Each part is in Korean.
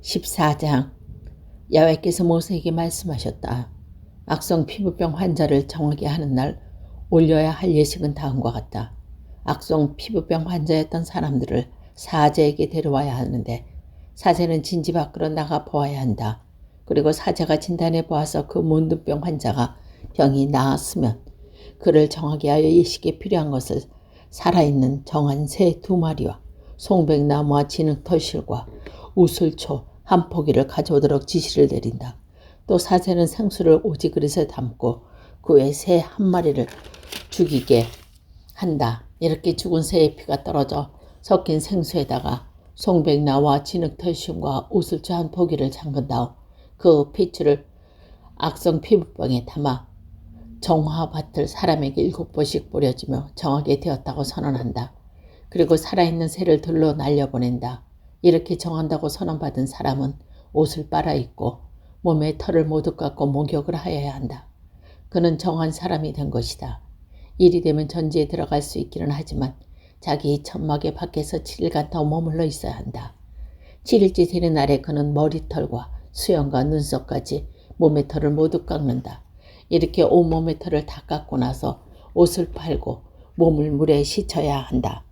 14장. 야훼께서 모세에게 말씀하셨다. 악성 피부병 환자를 정하게 하는 날 올려야 할 예식은 다음과 같다. 악성 피부병 환자였던 사람들을 사제에게 데려와야 하는데 사제는 진지 밖으로 나가 보아야 한다. 그리고 사제가 진단해 보아서 그 문둥병 환자가 병이 나았으면 그를 정하게 하여 예식에 필요한 것을 살아있는 정한 새 2마리와 송백나무와 진흙털실과 우슬초 한 포기를 가져오도록 지시를 내린다. 또 사제는 생수를 오지 그릇에 담고 그 외 새 1마리를 죽이게 한다. 이렇게 죽은 새의 피가 떨어져 섞인 생수에다가 송백나무와 진흙털심과 우슬초 한 포기를 잠근 다음 그 피줄을 악성 피부병에 담아 정화밭을 사람에게 7번씩 뿌려주며 정하게 되었다고 선언한다. 그리고 살아있는 새를 들로 날려보낸다. 이렇게 정한다고 선언받은 사람은 옷을 빨아입고 몸에 털을 모두 깎고 목욕을 하여야 한다. 그는 정한 사람이 된 것이다. 일이 되면 전지에 들어갈 수 있기는 하지만 자기 천막의 밖에서 7일간 더 머물러 있어야 한다. 7일째 되는 날에 그는 머리털과 수염과 눈썹까지 몸의 털을 모두 깎는다. 이렇게 온몸의 털을 다 깎고 나서 옷을 팔고 몸을 물에 씻어야 한다.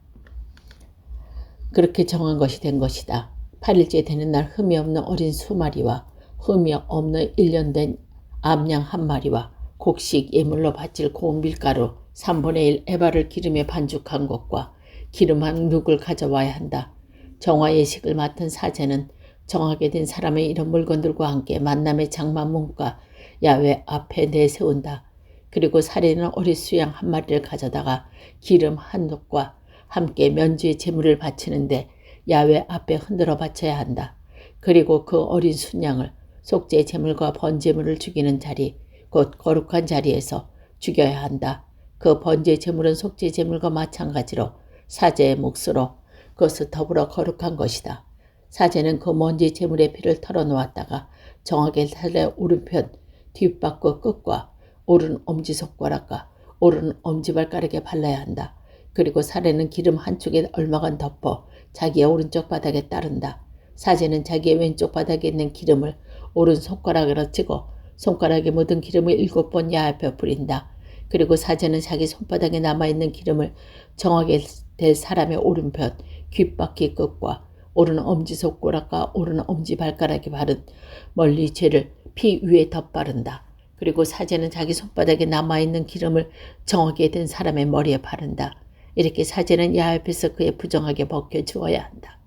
그렇게 정한 것이 된 것이다. 8일째 되는 날 흠이 없는 어린 2마리와 흠이 없는 1년 된 암양 1마리와 곡식 예물로 바칠 고운 밀가루 3분의 1 에바를 기름에 반죽한 것과 기름 한 눅을 가져와야 한다. 정화 예식을 맡은 사제는 정하게 된 사람의 이런 물건들과 함께 만남의 장막 문과 야훼 앞에 내세운다. 그리고 살에는 어린 수양 1마리를 가져다가 기름 한 눅과 함께 면죄의 제물을 바치는데 야훼 앞에 흔들어 바쳐야 한다. 그리고 그 어린 순양을 속죄 제물과 번제물을 죽이는 자리, 곧 거룩한 자리에서 죽여야 한다. 그 번제 제물은 속죄 제물과 마찬가지로 사제의 몫으로 그것을 더불어 거룩한 것이다. 사제는 그 번제 제물의 피를 털어놓았다가 정하게 살의 오른편 뒷바퀴 끝과 오른 엄지손가락과 오른 엄지발가락에 발라야 한다. 그리고 살에는 기름 한 쪽에 얼마간 덮어 자기의 오른쪽 바닥에 따른다. 사제는 자기의 왼쪽 바닥에 있는 기름을 오른손가락으로 찍어 손가락에 묻은 기름을 7번 야훼에 뿌린다. 그리고 사제는 자기 손바닥에 남아있는 기름을 정하게 될 사람의 오른편 귓바퀴 끝과 오른 엄지손가락과 오른 엄지발가락에 바른 멀리 죄를 피 위에 덧바른다. 그리고 사제는 자기 손바닥에 남아있는 기름을 정하게 된 사람의 머리에 바른다. 이렇게 사제는 야훼 앞에서 그의 부정하게 벗겨주어야 한다.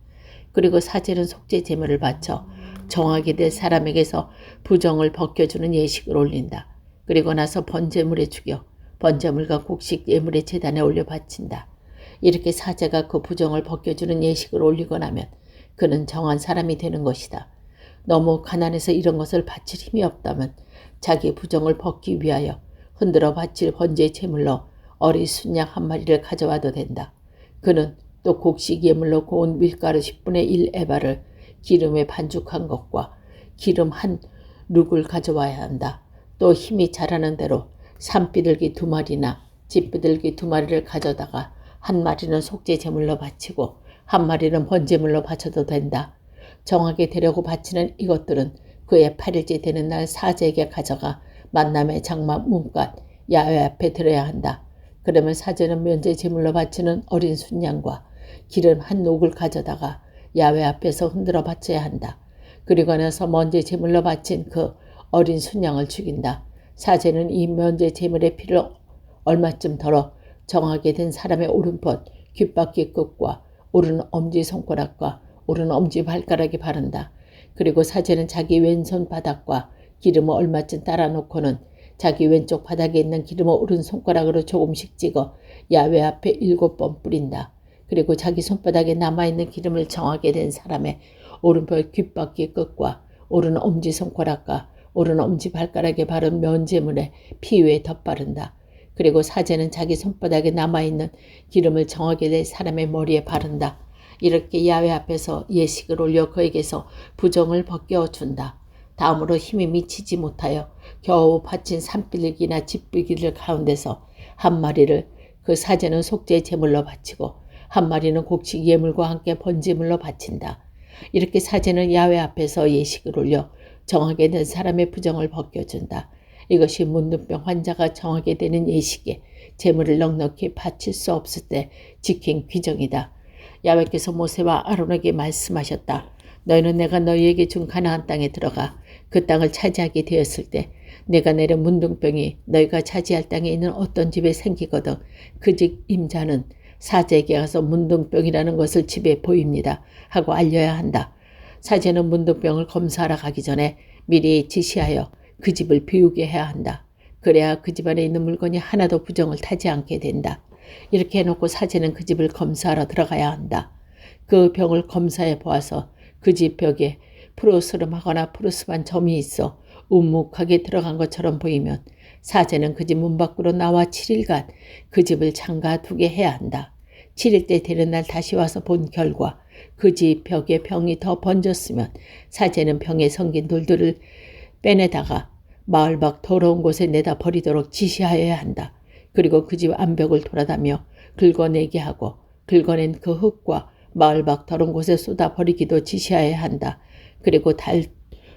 그리고 사제는 속죄 제물을 바쳐 정하게 될 사람에게서 부정을 벗겨주는 예식을 올린다. 그리고 나서 번제물에 죽여 번제물과 곡식 예물의 제단에 올려 바친다. 이렇게 사제가 그 부정을 벗겨주는 예식을 올리고 나면 그는 정한 사람이 되는 것이다. 너무 가난해서 이런 것을 바칠 힘이 없다면 자기 부정을 벗기 위하여 흔들어 바칠 번제 제물로 어린 순양 1마리를 가져와도 된다. 그는 또 곡식 예물로 고운 밀가루 10분의 1 에바를 기름에 반죽한 것과 기름 한 눅을 가져와야 한다. 또 힘이 자라는 대로 산비둘기 2마리나 집비둘기 2마리를 가져다가 1마리는 속죄 제물로 바치고 1마리는 번제물로 바쳐도 된다. 정하게 되려고 바치는 이것들은 그의 8일째 되는 날 사제에게 가져가 만남의 장막 문갓 야훼 앞에 들어야 한다. 그러면 사제는 면죄 제물로 바치는 어린 순양과 기름 한 눅을 가져다가 야훼 앞에서 흔들어 바쳐야 한다. 그리고 나서 면죄 제물로 바친 그 어린 순양을 죽인다. 사제는 이 면죄 제물의 피를 얼마쯤 덜어 정하게 된 사람의 오른편 귓바퀴 끝과 오른 엄지손가락과 오른 엄지발가락에 바른다. 그리고 사제는 자기 왼손 바닥과 기름을 얼마쯤 따라 놓고는 자기 왼쪽 바닥에 있는 기름을 오른손가락으로 조금씩 찍어 야훼 앞에 7번 뿌린다. 그리고 자기 손바닥에 남아있는 기름을 정하게 된 사람의 오른편 귓바퀴 끝과 오른 엄지손가락과 오른 엄지발가락에 바른 면제물에 피 위에 덧바른다. 그리고 사제는 자기 손바닥에 남아있는 기름을 정하게 된 사람의 머리에 바른다. 이렇게 야훼 앞에서 예식을 올려 그에게서 부정을 벗겨준다. 다음으로 힘이 미치지 못하여 겨우 바친 산비둘기나 집비둘기 가운데서 1마리를 그 사제는 속죄 제물로 바치고 1마리는 곡식 예물과 함께 번제물로 바친다. 이렇게 사제는 야훼 앞에서 예식을 올려 정하게 된 사람의 부정을 벗겨준다. 이것이 문둥병 환자가 정하게 되는 예식에 제물을 넉넉히 바칠 수 없을 때 지킨 규정이다. 야훼께서 모세와 아론에게 말씀하셨다. 너희는 내가 너희에게 준 가나안 땅에 들어가 그 땅을 차지하게 되었을 때 내가 내려 문둥병이 너희가 차지할 땅에 있는 어떤 집에 생기거든 그 집 임자는 사제에게 가서 문둥병이라는 것을 집에 보입니다 하고 알려야 한다. 사제는 문둥병을 검사하러 가기 전에 미리 지시하여 그 집을 비우게 해야 한다. 그래야 그 집 안에 있는 물건이 하나도 부정을 타지 않게 된다. 이렇게 해놓고 사제는 그 집을 검사하러 들어가야 한다. 그 병을 검사해 보아서 그 집 벽에 푸르스름하거나 푸르스름한 점이 있어 우묵하게 들어간 것처럼 보이면 사제는 그 집 문 밖으로 나와 7일간 그 집을 잠가두게 해야 한다. 7일째 되는 날 다시 와서 본 결과 그 집 벽에 병이 더 번졌으면 사제는 병에 성긴 돌들을 빼내다가 마을 밖 더러운 곳에 내다 버리도록 지시하여야 한다. 그리고 그 집 안벽을 돌아다며 긁어내게 하고 긁어낸 그 흙과 마을 밖 더러운 곳에 쏟아 버리기도 지시하여야 한다. 그리고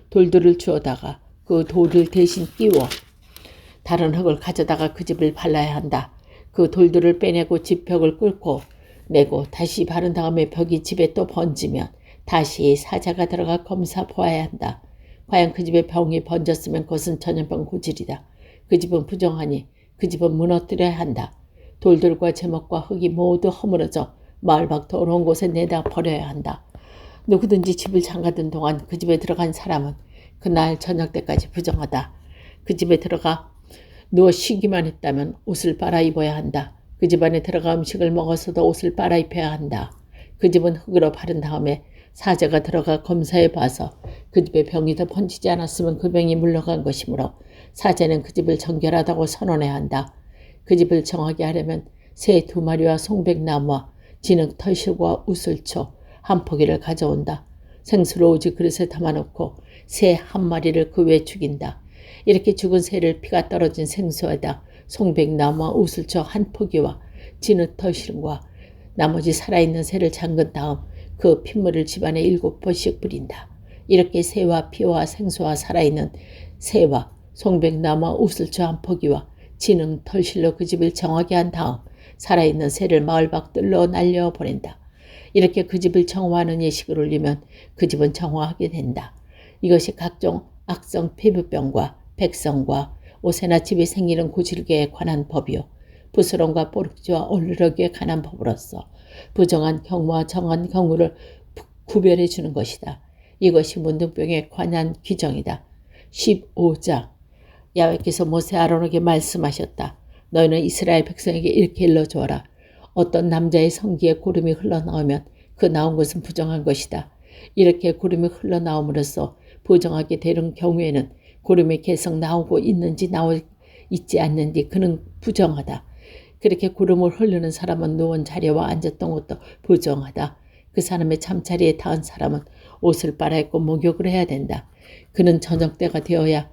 돌들을 주워다가 그 돌을 대신 끼워 다른 흙을 가져다가 그 집을 발라야 한다. 그 돌들을 빼내고 집 벽을 끓고 내고 다시 바른 다음에 벽이 집에 또 번지면 다시 사자가 들어가 검사 보아야 한다. 과연 그 집에 병이 번졌으면 그것은 전염병 고질이다. 그 집은 부정하니 그 집은 무너뜨려야 한다. 돌들과 제목과 흙이 모두 허물어져 마을 밖 더러운 곳에 내다 버려야 한다. 누구든지 집을 잠가둔 동안 그 집에 들어간 사람은 그날 저녁 때까지 부정하다. 그 집에 들어가 누워 쉬기만 했다면 옷을 빨아 입어야 한다. 그 집 안에 들어가 음식을 먹어서도 옷을 빨아 입혀야 한다. 그 집은 흙으로 바른 다음에 사제가 들어가 검사해 봐서 그 집에 병이 더 번지지 않았으면 그 병이 물러간 것이므로 사제는 그 집을 정결하다고 선언해야 한다. 그 집을 정하게 하려면 새 2마리와 송백나무와 진흙 털실과 우슬초 한 포기를 가져온다. 생수를 오직 그릇에 담아놓고 새 1마리를 그 위에 죽인다. 이렇게 죽은 새를 피가 떨어진 생수에다 송백나무와 우슬초 한 포기와 진흙 털실과 나머지 살아있는 새를 잠근 다음 그 핏물을 집안에 7번씩 뿌린다. 이렇게 새와 피와 생수와 살아있는 새와 송백나무와 우슬초 한 포기와 진흙 털실로 그 집을 정하게 한 다음 살아있는 새를 마을 밖 뜰로 날려보낸다. 이렇게 그 집을 정화하는 예식을 올리면 그 집은 정화하게 된다. 이것이 각종 악성 피부병과 백성과 옷에나 집에 생기는 고질계에 관한 법이요 부스럼과 뽀록지와 얼르러기에 관한 법으로서 부정한 경우와 정한 경우를 구별해 주는 것이다. 이것이 문둥병에 관한 규정이다. 15장 야훼께서 모세 아론에게 말씀하셨다. 너희는 이스라엘 백성에게 이렇게 일러주어라. 어떤 남자의 성기에 구름이 흘러나오면 그 나온 것은 부정한 것이다. 이렇게 구름이 흘러나옴으로써 부정하게 되는 경우에는 구름이 계속 나오고 있는지 있지 않는지 그는 부정하다. 그렇게 구름을 흐르는 사람은 누운 자리와 앉았던 것도 부정하다. 그 사람의 잠자리에 닿은 사람은 옷을 빨아입고 목욕을 해야 된다. 그는 저녁 때가 되어야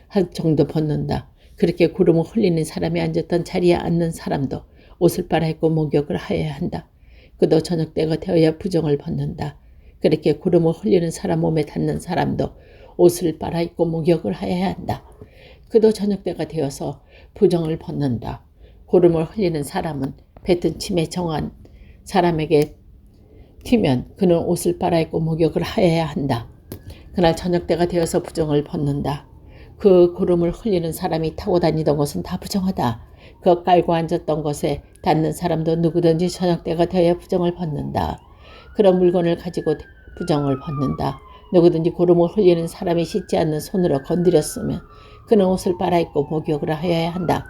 할 정도 벗는다. 그렇게 구름을 흘리는 사람이 앉았던 자리에 앉는 사람도 옷을 빨아입고 목욕을 하여야 한다. 그도 저녁 때가 되어야 부정을 벗는다. 그렇게 구름을 흘리는 사람 몸에 닿는 사람도 옷을 빨아입고 목욕을 하여야 한다. 그도 저녁 때가 되어서 부정을 벗는다. 구름을 흘리는 사람은 뱉은 침에 정한 사람에게 튀면 그는 옷을 빨아입고 목욕을 하여야 한다. 그날 저녁 때가 되어서 부정을 벗는다. 그 구름을 흘리는 사람이 타고 다니던 것은 다 부정하다. 그 깔고 앉았던 것에 닿는 사람도 누구든지 저녁 때가 되어야 부정을 벗는다. 그런 물건을 가지고 부정을 벗는다. 누구든지 구름을 흘리는 사람이 씻지 않는 손으로 건드렸으면 그는 옷을 빨아입고 목욕을 하여야 한다.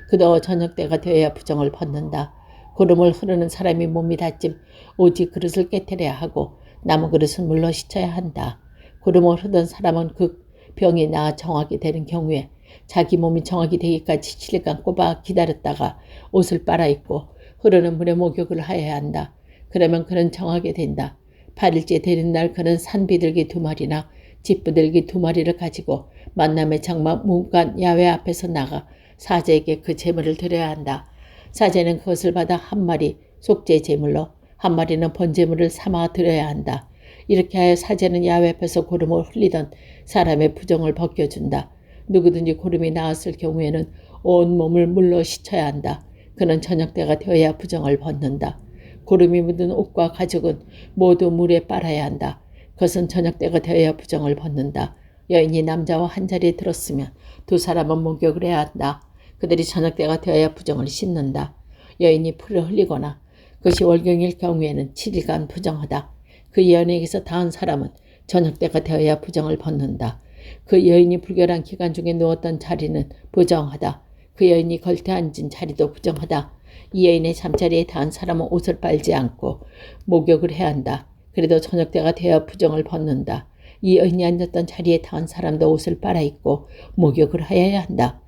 그도 저녁 때가 되어야 부정을 벗는다. 구름을 흐르는 사람이 몸이 닿지 오직 그릇을 깨뜨려야 하고 남은 그릇은 물로 씻어야 한다. 구름을 흐르던 사람은 그 병이 나아 정하게 되는 경우에 자기 몸이 정하게 되기까지 7일간 꼬박 기다렸다가 옷을 빨아입고 흐르는 물에 목욕을 하여야 한다. 그러면 그는 정하게 된다. 8일째 되는 날 그는 산비둘기 2마리나 집비둘기 2마리를 가지고 만남의 장마 문간 야훼 앞에서 나가 사제에게 그 제물을 드려야 한다. 사제는 그것을 받아 1마리 속죄 제물로 1마리는 번제물을 삼아 드려야 한다. 이렇게 하여 사제는 야훼 앞에서 고름을 흘리던 사람의 부정을 벗겨준다. 누구든지 고름이 나왔을 경우에는 온 몸을 물로 씻어야 한다. 그는 저녁 때가 되어야 부정을 벗는다. 고름이 묻은 옷과 가죽은 모두 물에 빨아야 한다. 그것은 저녁 때가 되어야 부정을 벗는다. 여인이 남자와 한자리에 들었으면 두 사람은 목욕을 해야 한다. 그들이 저녁 때가 되어야 부정을 씻는다. 여인이 풀을 흘리거나 그것이 월경일 경우에는 7일간 부정하다. 그 여인에게서 닿은 사람은 저녁 때가 되어야 부정을 벗는다. 그 여인이 불결한 기간 중에 누웠던 자리는 부정하다. 그 여인이 걸터 앉은 자리도 부정하다. 이 여인의 잠자리에 닿은 사람은 옷을 빨지 않고 목욕을 해야 한다. 그래도 저녁 때가 되어 부정을 벗는다. 이 여인이 앉았던 자리에 닿은 사람도 옷을 빨아입고 목욕을 하여야 한다.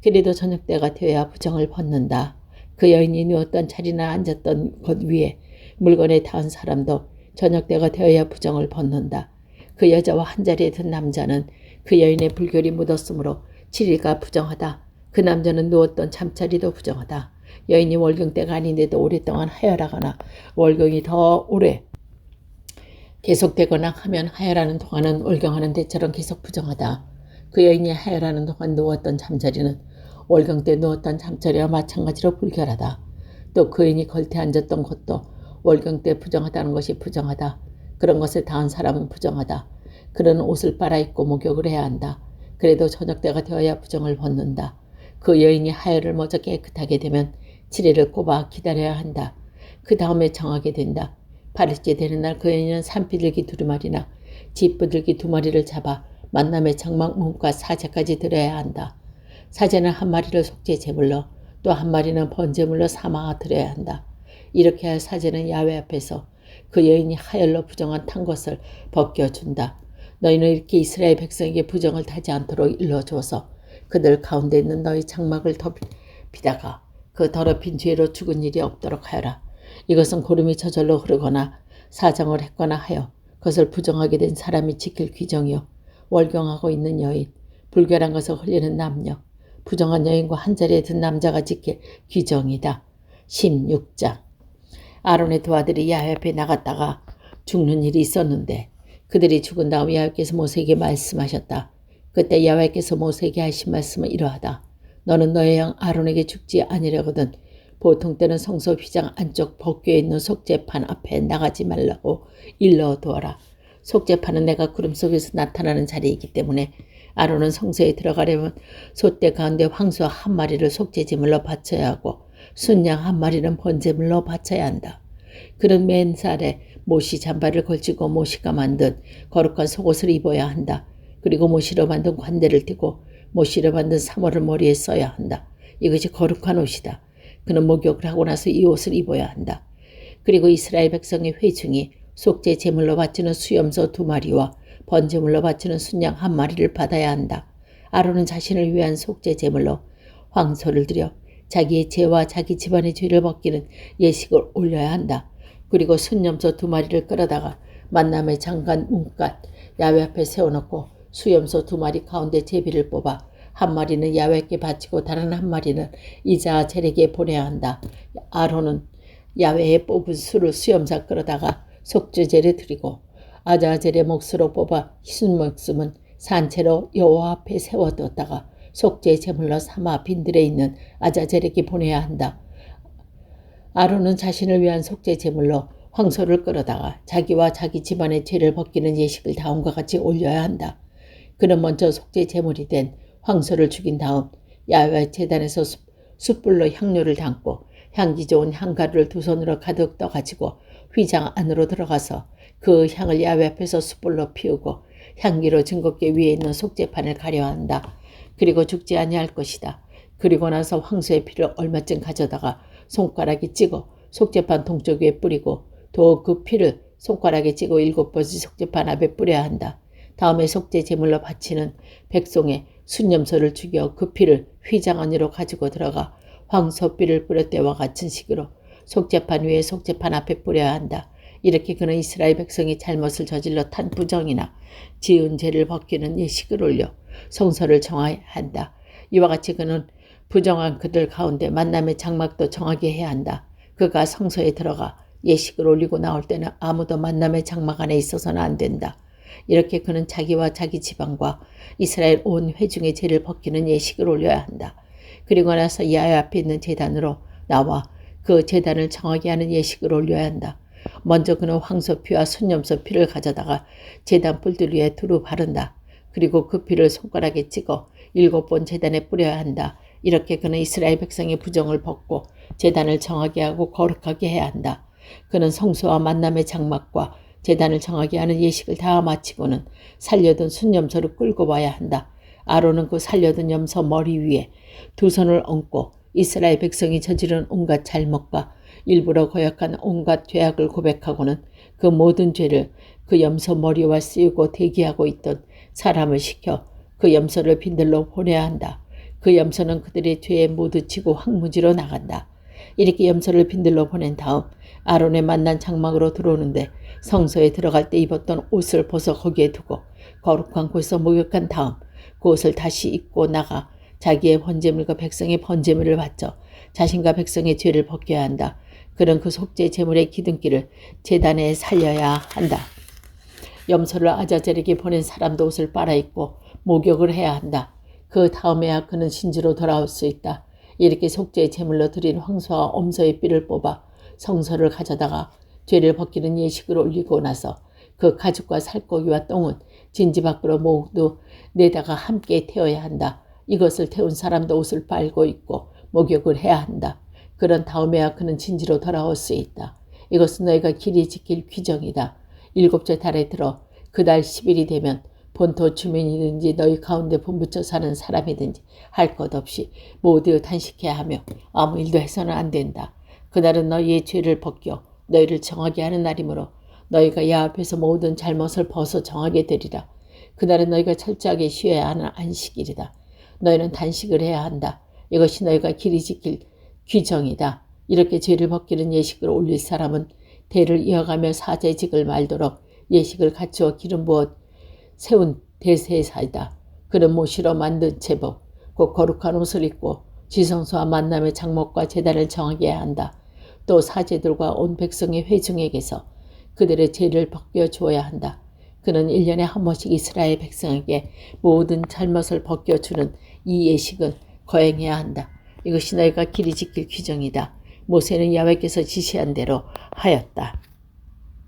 그래도 저녁 때가 되어야 부정을 벗는다. 그 여인이 누웠던 자리나 앉았던 곳 위에 물건에 닿은 사람도 저녁 때가 되어야 부정을 벗는다. 그 여자와 한자리에 든 남자는 그 여인의 불결이 묻었으므로 7일가 부정하다. 그 남자는 누웠던 잠자리도 부정하다. 여인이 월경 때가 아닌데도 오랫동안 하혈하거나 월경이 더 오래 계속되거나 하면 하혈하는 동안은 월경하는 때처럼 계속 부정하다. 그 여인이 하혈하는 동안 누웠던 잠자리는 월경 때 누웠던 잠자리와 마찬가지로 불결하다. 또 그 여인이 걸터 앉았던 곳도 월경 때 부정하다는 것이 부정하다. 그런 것에 닿은 사람은 부정하다. 그런 옷을 빨아입고 목욕을 해야 한다. 그래도 저녁 때가 되어야 부정을 벗는다. 그 여인이 하혈을 먼저 깨끗하게 되면 7일을 꼽아 기다려야 한다. 그 다음에 정하게 된다. 8일째 되는 날 그 여인은 산비둘기 2마리나 쥐비둘기 2마리를 잡아 만남의 장막 문과 사제까지 드려야 한다. 사제는 1마리를 속죄 제물로 또 1마리는 번제물로 삼아 드려야 한다. 이렇게 하여 사제는 야훼 앞에서 그 여인이 하혈로 부정한 탄 것을 벗겨준다. 너희는 이렇게 이스라엘 백성에게 부정을 타지 않도록 일러주어서 그들 가운데 있는 너희 장막을 덮이다가 그 더럽힌 죄로 죽은 일이 없도록 하여라. 이것은 고름이 저절로 흐르거나 사정을 했거나 하여 그것을 부정하게 된 사람이 지킬 규정이요. 월경하고 있는 여인, 불결한 것을 흘리는 남녀, 부정한 여인과 한자리에 든 남자가 지킬 규정이다. 16장. 아론의 두 아들이 야훼 앞에 나갔다가 죽는 일이 있었는데 그들이 죽은 다음 야훼께서 모세에게 말씀하셨다. 그때 야훼께서 모세에게 하신 말씀은 이러하다. 너는 너의 형 아론에게 죽지 아니려거든 보통 때는 성소 휘장 안쪽 법궤에 있는 속죄판 앞에 나가지 말라고 일러두어라. 속죄판은 내가 구름 속에서 나타나는 자리이기 때문에 아론은 성소에 들어가려면 솥대 가운데 황소 1마리를 속죄제물로 바쳐야 하고 순양 1마리는 번제물로 바쳐야 한다. 그는 맨살에 모시 잠바를 걸치고 모시가 만든 거룩한 속옷을 입어야 한다. 그리고 모시로 만든 관대를 띠고 모시로 만든 사모를 머리에 써야 한다. 이것이 거룩한 옷이다. 그는 목욕을 하고 나서 이 옷을 입어야 한다. 그리고 이스라엘 백성의 회중이 속죄 제물로 바치는 수염소 2마리와 번제물로 바치는 순양 1마리를 받아야 한다. 아론은 자신을 위한 속죄 제물로 황소를 드려 자기의 죄와 자기 집안의 죄를 벗기는 예식을 올려야 한다. 그리고 순염소 2마리를 끌어다가 만남의 장관 문갓 야훼 앞에 세워놓고 수염소 2마리 가운데 제비를 뽑아 1마리는 야훼께 바치고 다른 1마리는 이자 젤에게 보내야 한다. 아론은 야훼에 뽑은 수를 수염사 끌어다가 속죄제를 드리고 아자젤의 몫으로 뽑아 희순 목숨은 산채로 여호와 앞에 세워두었다가 속죄 제물로 삼아 빈들에 있는 아자젤에게 보내야 한다. 아론은 자신을 위한 속죄 제물로 황소를 끌어다가 자기와 자기 집안의 죄를 벗기는 예식을 다음과 같이 올려야 한다. 그는 먼저 속죄 제물이 된 황소를 죽인 다음 야훼 제단에서 숯불로 향료를 담고 향기 좋은 향가루를 2손으로 가득 떠가지고 휘장 안으로 들어가서 그 향을 야훼 앞에서 숯불로 피우고 향기로 증거궤 위에 있는 속죄판을 가려야 한다. 그리고 죽지 아니할 것이다. 그리고 나서 황소의 피를 얼마쯤 가져다가 손가락에 찍어 속죄판 동쪽 위에 뿌리고 또 그 피를 손가락에 찍어 7번씩 속죄판 앞에 뿌려야 한다. 다음에 속죄 제물로 바치는 백송의 순염소를 죽여 그 피를 휘장 안으로 가지고 들어가 황소피를 뿌릴 때와 같은 식으로 속죄판 위에 속죄판 앞에 뿌려야 한다. 이렇게 그는 이스라엘 백성이 잘못을 저질러 탄 부정이나 지은 죄를 벗기는 예식을 올려 성소를 정해야 한다. 이와 같이 그는 부정한 그들 가운데 만남의 장막도 정하게 해야 한다. 그가 성소에 들어가 예식을 올리고 나올 때는 아무도 만남의 장막 안에 있어서는 안 된다. 이렇게 그는 자기와 자기 지방과 이스라엘 온 회중의 죄를 벗기는 예식을 올려야 한다. 그리고 나서 야훼 앞에 있는 제단으로 나와 그 제단을 정하게 하는 예식을 올려야 한다. 먼저 그는 황소피와 순염소 피를 가져다가 제단 뿔들 위에 두루 바른다. 그리고 그 피를 손가락에 찍어 7번 제단에 뿌려야 한다. 이렇게 그는 이스라엘 백성의 부정을 벗고 제단을 정하게 하고 거룩하게 해야 한다. 그는 성소와 만남의 장막과 제단을 정하게 하는 예식을 다 마치고는 살려둔 순염소를 끌고 와야 한다. 아론은 그 살려둔 염소 머리 위에 두 손을 얹고 이스라엘 백성이 저지른 온갖 잘못과 일부러 거역한 온갖 죄악을 고백하고는 그 모든 죄를 그 염소 머리와 씌우고 대기하고 있던 사람을 시켜 그 염소를 빈들로 보내야 한다. 그 염소는 그들의 죄에 모두 지고 황무지로 나간다. 이렇게 염소를 빈들로 보낸 다음 아론의 만난 장막으로 들어오는데 성소에 들어갈 때 입었던 옷을 벗어 거기에 두고 거룩한 곳에서 목욕한 다음 그 옷을 다시 입고 나가 자기의 번제물과 백성의 번제물을 바쳐 자신과 백성의 죄를 벗겨야 한다. 그는 그 속죄 제물의 기둥기를 제단에 살려야 한다. 염소를 아자젤에게 보낸 사람도 옷을 빨아입고 목욕을 해야 한다. 그 다음에야 그는 신지로 돌아올 수 있다. 이렇게 속죄 제물로 드린 황소와 엄소의 뼈를 뽑아 성소를 가져다가 죄를 벗기는 예식을 올리고 나서 그 가죽과 살코기와 똥은 진지 밖으로 모두 내다가 함께 태워야 한다. 이것을 태운 사람도 옷을 빨고 입고 목욕을 해야 한다. 그런 다음에야 그는 진지로 돌아올 수 있다. 이것은 너희가 길이 지킬 규정이다. 7째 달에 들어 그달 10일이 되면 본토 주민이든지 너희 가운데 분부쳐 사는 사람이든지 할 것 없이 모두 단식해야 하며 아무 일도 해서는 안 된다. 그날은 너희의 죄를 벗겨 너희를 정하게 하는 날이므로 너희가 야 앞에서 모든 잘못을 벗어 정하게 되리라. 그날은 너희가 철저하게 쉬어야 하는 안식일이다. 너희는 단식을 해야 한다. 이것이 너희가 길이 지킬 규정이다. 이렇게 죄를 벗기는 예식을 올릴 사람은 대를 이어가며 사제직을 말도록 예식을 갖추어 기름 부어 세운 대제사이다. 그는 모시로 만든 제복, 곧 거룩한 옷을 입고 지성소와 만남의 장목과 제단을 정하게 해야 한다. 또 사제들과 온 백성의 회중에게서 그들의 죄를 벗겨 주어야 한다. 그는 1년에 한 번씩 이스라엘 백성에게 모든 잘못을 벗겨주는 이 예식을 거행해야 한다. 이것이 너희가 길이 지킬 규정이다. 모세는 야훼께서 지시한 대로 하였다.